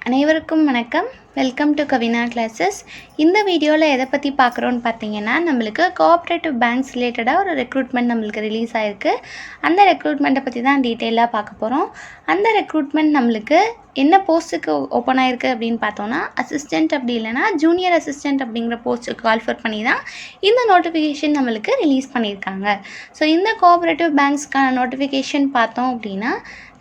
அனைவருக்கும் வணக்கம். Welcome to Kavina classes. இந்த வீடியோவில் எதை பற்றி பார்க்குறோன்னு பார்த்தீங்கன்னா, நம்மளுக்கு கோஆப்ரேட்டிவ் பேங்க்ஸ் ரிலேட்டடாக ஒரு ரெக்ரூட்மெண்ட் நம்மளுக்கு ரிலீஸ் ஆகிருக்கு. அந்த ரெக்ரூட்மெண்ட்டை பற்றி தான் டீட்டெயிலாக பார்க்க போகிறோம். அந்த ரெக்ரூட்மெண்ட் நம்மளுக்கு என்ன போஸ்ட்டுக்கு ஓப்பன் ஆகிருக்கு அப்படின்னு பார்த்தோன்னா, அசிஸ்டண்ட் அப்படி இல்லைனா ஜூனியர் அசிஸ்டண்ட் அப்படிங்கிற போஸ்ட்டுக்கு கால்ஃபர் பண்ணி தான் இந்த நோட்டிஃபிகேஷன் நம்மளுக்கு ரிலீஸ் பண்ணியிருக்காங்க. ஸோ இந்த கோஆப்ரேட்டிவ் பேங்க்ஸ்க்கான நோட்டிஃபிகேஷன் பார்த்தோம் அப்படின்னா,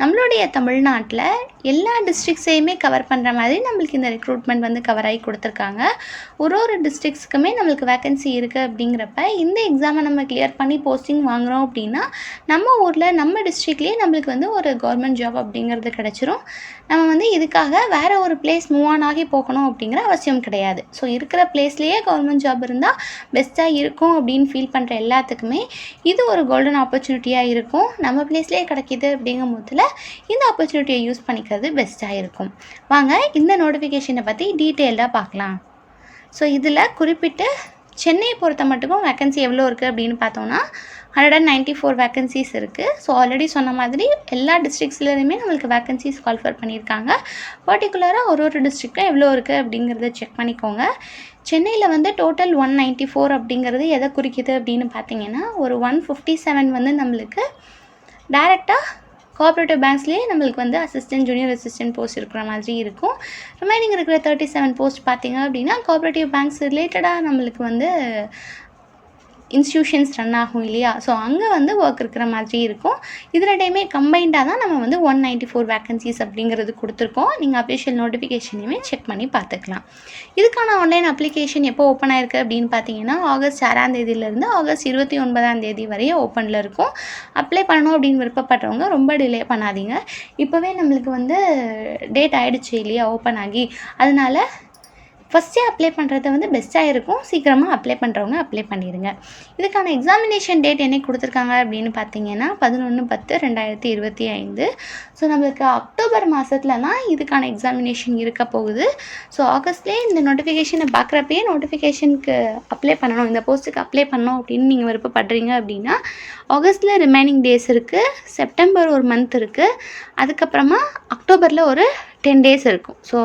நம்மளுடைய தமிழ்நாட்டில் எல்லா டிஸ்ட்ரிக்ஸையுமே கவர் பண்ணுற மாதிரி நம்மளுக்கு இந்த ரெக்ரூட்மெண்ட் வந்து கவர் ஆகி கொடுத்துருக்காங்க. ஒரு டிஸ்ட்ரிக்ஸுக்குமே நம்மளுக்கு வேக்கன்சி இருக்குது. அப்படிங்கிறப்ப இந்த எக்ஸாமை நம்ம கிளியர் பண்ணி போஸ்டிங் வாங்குகிறோம் அப்படின்னா, நம்ம ஊரில் நம்ம டிஸ்ட்ரிக்ட்லேயே நம்மளுக்கு வந்து ஒரு கவர்மெண்ட் ஜாப் அப்படிங்கிறது கிடச்சிரும். நம்ம வந்து இதுக்காக வேறு ஒரு பிளேஸ் மூவ் ஆன் ஆகி போகணும் அப்படிங்கிற அவசியம் கிடையாது. ஸோ இருக்கிற பிளேஸ்லேயே கவர்மெண்ட் ஜாப் இருந்தால் பெஸ்ட்டாக இருக்கும் அப்படின்னு ஃபீல் பண்ணுற எல்லாத்துக்குமே இது ஒரு கோல்டன் ஆப்பர்ச்சுனிட்டியாக இருக்கும். நம்ம பிளேஸ்லேயே கிடைக்கிது அப்படிங்கும் போதில் இந்த ஆப்பர்ச்சுனிட்டியை யூஸ் பண்ணிக்கிறது பெஸ்ட்டாக இருக்கும். வாங்க இந்த நோட்டிஃபிகேஷனை பற்றி டீட்டெயில்டாக பார்க்கலாம். ஸோ இதில் குறிப்பிட்டு சென்னையை பொறுத்த மட்டுக்கும் வேக்கன்சி எவ்வளோ இருக்குது அப்படின்னு பார்த்தோன்னா 194 வேக்கன்சிஸ் இருக்குது. ஸோ ஆல்ரெடி சொன்ன மாதிரி எல்லா டிஸ்ட்ரிக்ஸ்லேயுமே நம்மளுக்கு வேக்கன்சிஸ் கால்ஃபர் பண்ணியிருக்காங்க. பர்டிகுலராக ஒரு டிஸ்ட்ரிக்டும் எவ்வளோ இருக்குது அப்படிங்கிறத செக் பண்ணிக்கோங்க. சென்னையில் வந்து டோட்டல் 194 அப்படிங்கிறது எதை குறிக்குது அப்படின்னு பார்த்தீங்கன்னா, ஒரு 157 வந்து நம்மளுக்கு டைரெக்டாக கோஆப்ரேட்டிவ் பேங்க்ஸ்லேயே நம்மளுக்கு வந்து அசிஸ்டன்ட் ஜூனியர் அசிஸ்டன்ட் போஸ்ட் இருக்கிற மாதிரி இருக்கும். ரிமைனிங் இருக்கிற 37 போஸ்ட் பார்த்திங்க அப்படின்னா கோஆப்ரேட்டிவ் பேங்க்ஸ் ரிலேட்டடாக நம்மளுக்கு வந்து இன்ஸ்டியூஷன்ஸ் ரன் ஆகும் இல்லையா. ஸோ அங்கே வந்து ஒர்க் இருக்கிற மாதிரி இருக்கும். இதில் டைமே கம்பைண்டாக தான் நம்ம வந்து 194 வேக்கன்சிஸ் அப்படிங்கிறது கொடுத்துருக்கோம். நீங்கள் அஃபிஷியல் நோட்டிஃபிகேஷனையுமே செக் பண்ணி பார்த்துக்கலாம். இதுக்கான ஆன்லைன் அப்ளிகேஷன் எப்போ ஓப்பன் ஆயிருக்கு அப்படின்னு பார்த்தீங்கன்னா, ஆகஸ்ட் 6ஆம் தேதியிலேருந்து ஆகஸ்ட் 29ஆம் தேதி வரையும் ஓப்பனில் இருக்கும். அப்ளை பண்ணணும் அப்படின்னு விருப்பப்படுறவங்க ரொம்ப டிலே பண்ணாதீங்க. இப்போவே நம்மளுக்கு வந்து டேட் ஆகிடுச்சு இல்லையா ஓப்பன் ஆகி. அதனால் ஃபஸ்ட்டே அப்ளை பண்ணுறது வந்து பெஸ்ட்டாக இருக்கும். சீக்கிரமாக அப்ளை பண்ணுறவங்க அப்ளை பண்ணிடுங்க. இதுக்கான எக்ஸாமினேஷன் டேட் என்னைக்கு கொடுத்துருக்காங்க அப்படின்னு பார்த்தீங்கன்னா 11/10/2025. ஸோ நம்மளுக்கு அக்டோபர் மாதத்தில் தான் இதுக்கான எக்ஸாமினேஷன் இருக்க போகுது. ஸோ ஆகஸ்ட்லேயே இந்த நோட்டிஃபிகேஷனை பார்க்குறப்பயே நோட்டிஃபிகேஷனுக்கு அப்ளை பண்ணணும், இந்த போஸ்ட்டுக்கு அப்ளை பண்ணணும் அப்படின்னு நீங்கள் விருப்பப்படுறீங்க அப்படின்னா, ஆகஸ்ட்டில் ரிமைனிங் டேஸ் இருக்குது, செப்டம்பர் ஒரு மந்த் இருக்குது, அதுக்கப்புறமா அக்டோபரில் ஒரு 10 டேஸ் இருக்கும். ஸோ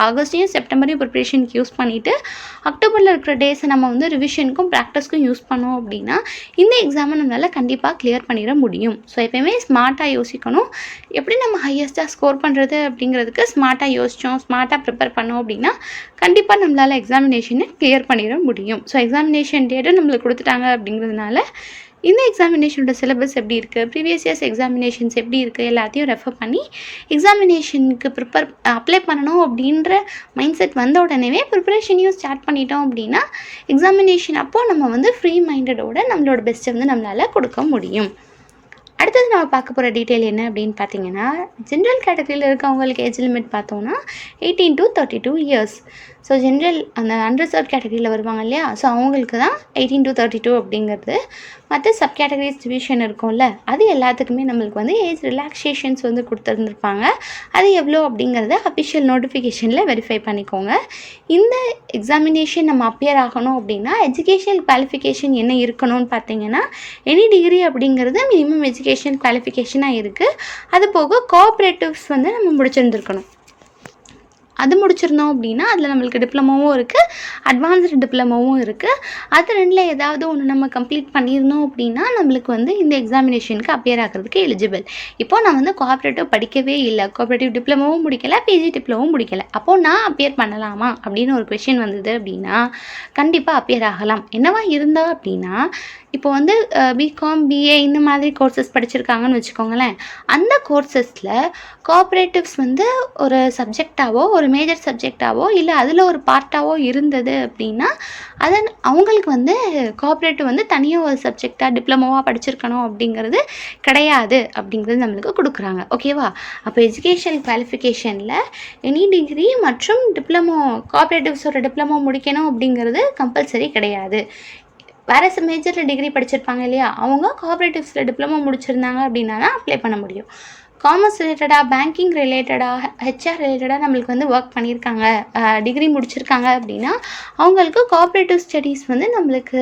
ஆகஸ்ட்டையும் செப்டம்பரையும் ப்ரிப்ரேஷனுக்கு யூஸ் பண்ணிவிட்டு அக்டோபரில் இருக்கிற டேஸை நம்ம வந்து ரிவிஷனுக்கும் ப்ராக்டிஸ்க்கும் யூஸ் பண்ணோம் அப்படின்னா இந்த எக்ஸாமை நம்மளால் கண்டிப்பாக கிளியர் பண்ணிட முடியும். ஸோ எப்போயுமே ஸ்மார்ட்டாக யோசிக்கணும். எப்படி நம்ம ஹையஸ்ட்டாக ஸ்கோர் பண்ணுறது அப்படிங்கிறதுக்கு ஸ்மார்ட்டாக யோசித்தோம், ஸ்மார்ட்டாக ப்ரிப்பேர் பண்ணோம் அப்படின்னா கண்டிப்பாக நம்மளால் எக்ஸாமினேஷனை கிளியர் பண்ணிட முடியும். ஸோ எக்ஸாமினேஷன் டேட்டு நம்மளுக்கு கொடுத்துட்டாங்க அப்படிங்கிறதுனால இந்த எக்ஸாமினேஷனோட சிலபஸ் எப்படி இருக்குது, ப்ரீவியஸ் இயர்ஸ் எக்ஸாமினேஷன்ஸ் எப்படி இருக்குது எல்லாத்தையும் ரெஃபர் பண்ணி எக்ஸாமினேஷனுக்கு அப்ளை பண்ணணும் அப்படின்ற மைண்ட் செட் வந்த உடனே ப்ரிப்பரேஷனையும் ஸ்டார்ட் பண்ணிட்டோம் அப்படின்னா எக்ஸாமினேஷன் அப்போது நம்ம வந்து ஃப்ரீ மைண்டடோட நம்மளோட பெஸ்ட்டை வந்து நம்மளால் கொடுக்க முடியும். அடுத்தது நம்ம பார்க்க போகிற டீட்டெயில் என்ன அப்படின்னு பார்த்தீங்கன்னா, ஜென்ரல் கேட்டகரியில் இருக்கவங்களுக்கு ஏஜ் லிமிட் பார்த்தோன்னா 18 to 32 இயர்ஸ். ஸோ ஜென்ரல் அந்த அன்ரிசர்வ் கேட்டகரியில் வருவாங்க இல்லையா, ஸோ அவங்களுக்கு தான் 18 to 32 அப்படிங்கிறது. மற்ற சப் கேட்டகரிஸ் டிவிஷன் இருக்கும்ல, அது எல்லாத்துக்குமே நம்மளுக்கு வந்து ஏஜ் ரிலாக்ஸேஷன்ஸ் வந்து கொடுத்துருந்துருப்பாங்க. அது எவ்வளோ அப்படிங்கிறத அஃபிஷியல் நோட்டிஃபிகேஷனில் வெரிஃபை பண்ணிக்கோங்க. இந்த எக்ஸாமினேஷன் நம்ம அப்பியர் ஆகணும் அப்படின்னா எஜுகேஷனல் குவாலிஃபிகேஷன் என்ன இருக்கணும்னு பார்த்தீங்கன்னா, எனி டிகிரி அப்படிங்கிறது மினிமம் எஜுகேஷன் குவாலிஃபிகேஷனாக இருக்குது. அது போக கோஆப்ரேட்டிவ்ஸ் வந்து நம்ம முடிச்சிருந்துருக்கணும். அது முடிச்சிருந்தோம் அப்படின்னா அதில் நம்மளுக்கு டிப்ளமோவும் இருக்குது, அட்வான்ஸ்டு டிப்ளமோவும் இருக்குது. அது ரெண்டில் ஏதாவது ஒன்று நம்ம கம்ப்ளீட் பண்ணியிருந்தோம் அப்படின்னா நம்மளுக்கு வந்து இந்த எக்ஸாமினேஷனுக்கு அப்பியர் ஆகிறதுக்கு எலிஜிபிள். இப்போது நான் வந்து கோஆப்ரேட்டிவ் படிக்கவே இல்லை, கோஆப்ரேட்டிவ் டிப்ளமோவும் முடிக்கலை, பிஜி டிப்ளமோவும் முடிக்கலை, அப்போது நான் அப்பியர் பண்ணலாமா அப்படின்னு ஒரு கொஷின் வந்தது அப்படின்னா கண்டிப்பாக அப்பியர் ஆகலாம். என்னவா இருந்தா அப்படின்னா, இப்போ வந்து பிகாம் பிஏ இந்த மாதிரி கோர்சஸ் படிச்சிருக்காங்கன்னு வச்சுக்கோங்களேன். அந்த கோர்சஸில் கோஆப்ரேட்டிவ்ஸ் வந்து ஒரு சப்ஜெக்டாவோ ஒரு மேஜர் சப்ஜெக்டாவோ இல்லை அதில் ஒரு பார்ட்டாவோ இருந்தது அப்படின்னா அவங்களுக்கு வந்து கோஆப்ரேட்டிவ் வந்து தனியாக ஒரு சப்ஜெக்டாக டிப்ளமோவாக படிச்சிருக்கணும் அப்படிங்கிறது கிடையாது அப்படிங்கிறது நம்மளுக்கு கொடுக்குறாங்க. ஓகேவா? அப்போ எஜுகேஷனல் குவாலிஃபிகேஷனில் எனி டிகிரி மற்றும் டிப்ளமோ கோஆப்ரேட்டிவ்ஸோட டிப்ளமோ முடிக்கணும் அப்படிங்கிறது கம்பல்சரி கிடையாது. வேறு மேஜரில் டிகிரி படிச்சிருப்பாங்க இல்லையா, அவங்க கோஆப்ரேட்டிவ்ஸில் டிப்ளமோ முடிச்சிருந்தாங்க அப்படின்னா தான் அப்ளை பண்ண முடியும். காமர்ஸ் ரிலேட்டடாக, பேங்கிங் ரிலேட்டடாக, ஹெச்ஆர் ரிலேட்டடாக நம்மளுக்கு வந்து ஒர்க் பண்ணியிருக்காங்க, டிகிரி முடிச்சிருக்காங்க அப்படின்னா அவங்களுக்கு கோஆப்ரேட்டிவ் ஸ்டடீஸ் வந்து நம்மளுக்கு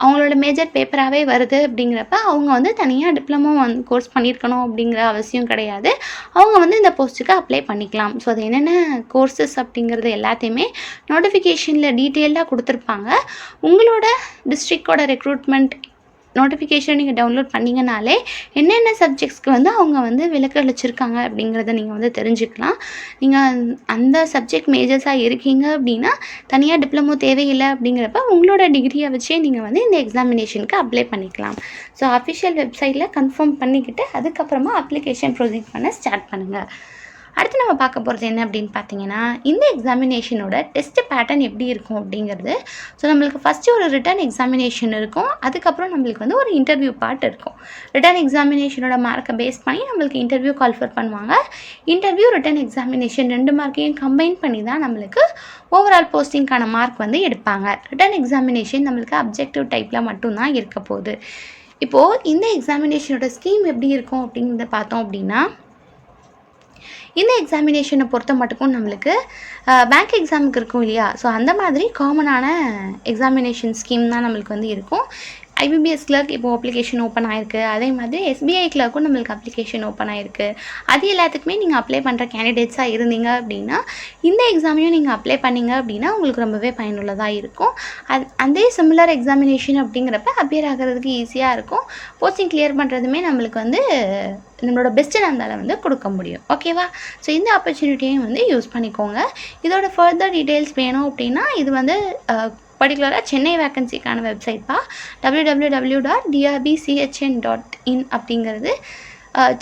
அவங்களோட மேஜர் பேப்பராகவே வருது அப்படிங்கிறப்ப அவங்க வந்து தனியாக டிப்ளமோ கோர்ஸ் பண்ணியிருக்கணும் அப்படிங்கிற அவசியம் கிடையாது. அவங்க வந்து இந்த போஸ்ட்டுக்கு அப்ளை பண்ணிக்கலாம். ஸோ அது என்னென்ன கோர்சஸ் அப்படிங்கிறது எல்லாத்தையுமே நோட்டிஃபிகேஷனில் டீட்டெயில்டாக கொடுத்துருப்பாங்க. உங்களோட டிஸ்ட்ரிக்டோட ரெக்ரூட்மெண்ட் நோட்டிஃபிகேஷன் நீங்கள் டவுன்லோட் பண்ணிங்கனாலே என்னென்ன சப்ஜெக்ட்ஸ்க்கு வந்து அவங்க வந்து விலக்கு அளிச்சிருக்காங்க அப்படிங்கிறத நீங்கள் வந்து தெரிஞ்சுக்கலாம். நீங்கள் அந்த சப்ஜெக்ட் மேஜர்ஸாக இருக்கீங்க அப்படின்னா தனியாக டிப்ளமோ தேவையில்லை அப்படிங்கிறப்ப உங்களோட டிகிரியை வச்சே நீங்கள் வந்து இந்த எக்ஸாமினேஷனுக்கு அப்ளை பண்ணிக்கலாம். ஸோ அஃபிஷியல் வெப்சைட்டில் கன்ஃபார்ம் பண்ணிக்கிட்டு அதுக்கப்புறமா அப்ளிகேஷன் ப்ரொசீட் பண்ண ஸ்டார்ட் பண்ணுங்கள். அடுத்து நம்ம பார்க்க போகிறது என்ன அப்படின்னு பார்த்தீங்கன்னா, இந்த எக்ஸாமினேஷனோட டெஸ்ட் பேட்டர்ன் எப்படி இருக்கும் அப்படிங்கிறது. ஸோ நம்மளுக்கு ஃபஸ்ட்டு ஒரு ரிட்டன் எக்ஸாமினேஷன் இருக்கும். அதுக்கப்புறம் நம்மளுக்கு வந்து ஒரு இன்டர்வியூ பார்ட் இருக்கும். ரிட்டன் எக்ஸாமினேஷனோட மார்க்கை பேஸ் பண்ணி நம்மளுக்கு இன்டர்வியூ கால்ஃபர் பண்ணுவாங்க. இன்டர்வியூ ரிட்டன் எக்ஸாமினேஷன் 2 மார்க்கையும் கம்பைன் பண்ணி தான் நம்மளுக்கு ஓவரால் போஸ்டிங்கான மார்க் வந்து எடுப்பாங்க. ரிட்டன் எக்ஸாமினேஷன் நம்மளுக்கு அப்ஜெக்டிவ் டைப்பில் மட்டும்தான் இருக்க போகுது. இப்போது இந்த எக்ஸாமினேஷனோட ஸ்கீம் எப்படி இருக்கும் அப்படிங்கிறத பார்த்தோம் அப்படின்னா, இந்த எக்ஸாமினேஷனை பொறுத்த மட்டுக்கும் நம்மளுக்கு பேங்க் எக்ஸாமுக்கு இருக்கும் இல்லையா, ஸோ அந்த மாதிரி காமனான எக்ஸாமினேஷன் ஸ்கீம் தான் நம்மளுக்கு வந்து இருக்கும். ஐபிபிஎஸ் கிளர்க் இப்போது அப்ளிகேஷன் ஓப்பன் ஆயிருக்கு. அதே மாதிரி எஸ்பிஐ கிளர்க்கும் நம்மளுக்கு அப்ளிகேஷன் ஓப்பன் ஆயிருக்கு. அது எல்லாத்துக்குமே நீங்கள் அப்ளை பண்ணுற கேண்டிடேட்ஸாக இருந்தீங்க அப்படின்னா இந்த எக்ஸாமையும் நீங்கள் அப்ளை பண்ணிங்க அப்படின்னா உங்களுக்கு ரொம்பவே பயனுள்ளதாக இருக்கும். அதே சிமிலர் எக்ஸாமினேஷன் அப்படிங்கிறப்ப அப்பியர் ஆகிறதுக்கு ஈஸியாக இருக்கும். போஸ்டிங் கிளியர் பண்ணுறதுமே நம்மளுக்கு வந்து நம்மளோட பெஸ்ட்டு நம்மளால் வந்து கொடுக்க முடியும். ஓகேவா? ஸோ இந்த ஆப்பர்ச்சுனிட்டியையும் வந்து யூஸ் பண்ணிக்கோங்க. இதோட ஃபர்தர் டீட்டெயில்ஸ் வேணும் அப்படின்னா இது வந்து பர்டிகுலராக சென்னை வேக்கன்சிக்கான வெப்சைட்பா www.drbchn.in அப்படிங்கிறது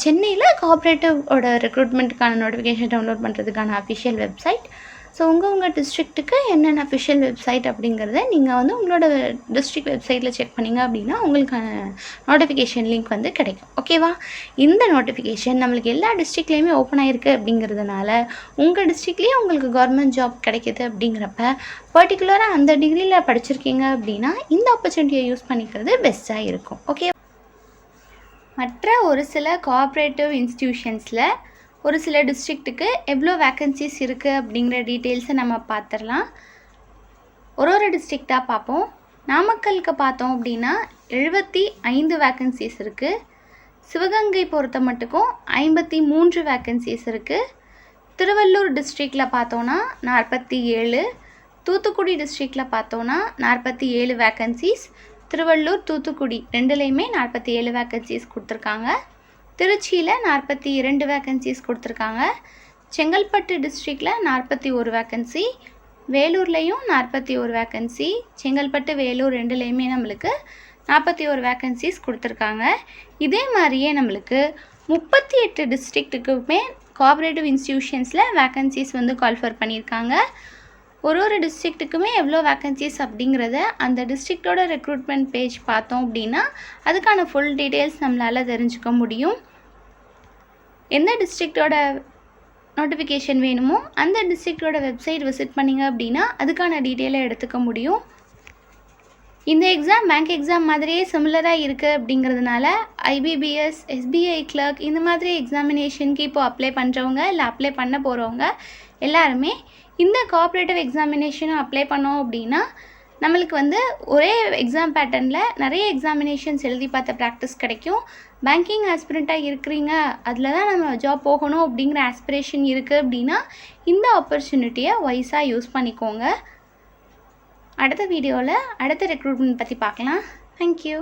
சென்னையில் கோஆப்ரேட்டிவோட ரெக்ரூட்மெண்ட்டுக்கான நோட்டிஃபிகேஷன் டவுன்லோட் பண்ணுறதுக்கான அஃபிஷியல் வெப்சைட். ஸோ உங்கள் டிஸ்ட்ரிக்ட்டுக்கு என்னென்ன அஃபிஷியல் வெப்சைட் அப்படிங்கிறத நீங்கள் வந்து உங்களோட டிஸ்ட்ரிக்ட் வெப்சைட்டில் செக் பண்ணிங்க அப்படின்னா உங்களுக்கான நோட்டிஃபிகேஷன் லிங்க் வந்து கிடைக்கும். ஓகேவா? இந்த நோட்டிஃபிகேஷன் நம்மளுக்கு எல்லா டிஸ்ட்ரிக்ட்லேயுமே ஓப்பன் ஆகிருக்கு அப்படிங்கிறதுனால உங்கள் டிஸ்ட்ரிக்ட்லேயே உங்களுக்கு கவர்மெண்ட் ஜாப் கிடைக்கிது அப்படிங்கிறப்ப பர்டிகுலராக அந்த டிகிரியில் படிச்சிருக்கீங்க அப்படின்னா இந்த ஆப்பர்ச்சுனிட்டியை யூஸ் பண்ணிக்கிறது பெஸ்ட்டாக இருக்கும். ஓகே, மற்ற ஒரு சில கோஆப்ரேட்டிவ் இன்ஸ்டிடியூஷன்ஸில் ஒரு சில டிஸ்ட்ரிக்ட்டுக்கு எவ்வளோ வேக்கன்சிஸ் இருக்குது அப்படிங்கிற டீட்டெயில்ஸை நம்ம பார்த்துடலாம். ஒரு டிஸ்ட்ரிக்டாக பார்ப்போம். நாமக்கலுக்கு பார்த்தோம் அப்படின்னா 75 வேக்கன்சிஸ் இருக்குது. சிவகங்கை பொறுத்த மட்டுக்கும் 53 வேக்கன்சிஸ் இருக்குது. திருவள்ளூர் டிஸ்ட்ரிக்டில் பார்த்தோன்னா 47, தூத்துக்குடி டிஸ்ட்ரிக்டில் பார்த்தோன்னா 47 வேக்கன்சிஸ். திருவள்ளூர் தூத்துக்குடி ரெண்டுலேயுமே 47 வேக்கன்சிஸ் கொடுத்துருக்காங்க. திருச்சியில் 42 வேக்கன்சிஸ் கொடுத்துருக்காங்க. செங்கல்பட்டு டிஸ்ட்ரிக்டில் 41 வேக்கன்சி. வேலூர்லேயும் 41 வேக்கன்சி. செங்கல்பட்டு வேலூர் ரெண்டுலேயுமே நம்மளுக்கு 41 வேக்கன்சிஸ் கொடுத்துருக்காங்க. இதே மாதிரியே நம்மளுக்கு 38 டிஸ்ட்ரிக்ட்டுக்குமே கோஆப்ரேட்டிவ் இன்ஸ்டிடியூஷன்ஸில் வேக்கன்சிஸ் வந்து கால்ஃபர் பண்ணியிருக்காங்க. ஒரு டிஸ்ட்ரிக்ட்டுக்குமே எவ்வளோ வேக்கன்சிஸ் அப்படிங்கிறத அந்த டிஸ்ட்ரிக்டோட ரெக்ரூட்மெண்ட் பேஜ் பார்த்தோம் அப்படின்னா அதுக்கான ஃபுல் டீட்டெயில்ஸ் நம்மளால் தெரிஞ்சுக்க முடியும். எந்த டிஸ்ட்ரிக்டோட நோட்டிஃபிகேஷன் வேணுமோ அந்த டிஸ்ட்ரிக்டோட வெப்சைட் விசிட் பண்ணிங்க அப்படின்னா அதுக்கான டீட்டெயிலை எடுத்துக்க முடியும். இந்த எக்ஸாம் பேங்க் எக்ஸாம் மாதிரியே சிமிலராக இருக்குது அப்படிங்கிறதுனால ஐபிபிஎஸ், எஸ்பிஐ கிளர்க் இந்த மாதிரி எக்ஸாமினேஷனுக்கு இப்போது அப்ளை பண்ணுறவங்க இல்லை அப்ளை பண்ண போகிறவங்க எல்லாருமே இந்த கோஆப்ரேட்டிவ் எக்ஸாமினேஷனும் அப்ளை பண்ணோம் அப்படின்னா நம்மளுக்கு வந்து ஒரே எக்ஸாம் பேட்டர்னில் நிறைய எக்ஸாமினேஷன்ஸ் எழுதி பார்த்த ப்ராக்டிஸ் கிடைக்கும். பேங்கிங் ஆஸ்பிரண்ட்டாக இருக்கிறீங்க, அதில் தான் நம்ம ஜாப் போகணும் அப்படிங்கிற ஆஸ்பிரேஷன் இருக்குது அப்படின்னா இந்த ஆப்பர்ச்சுனிட்டியை வைஸாக யூஸ் பண்ணிக்கோங்க. அடுத்த வீடியோவில் அடுத்த ரெக்ரூட்மெண்ட் பற்றி பார்க்கலாம். தேங்க்யூ.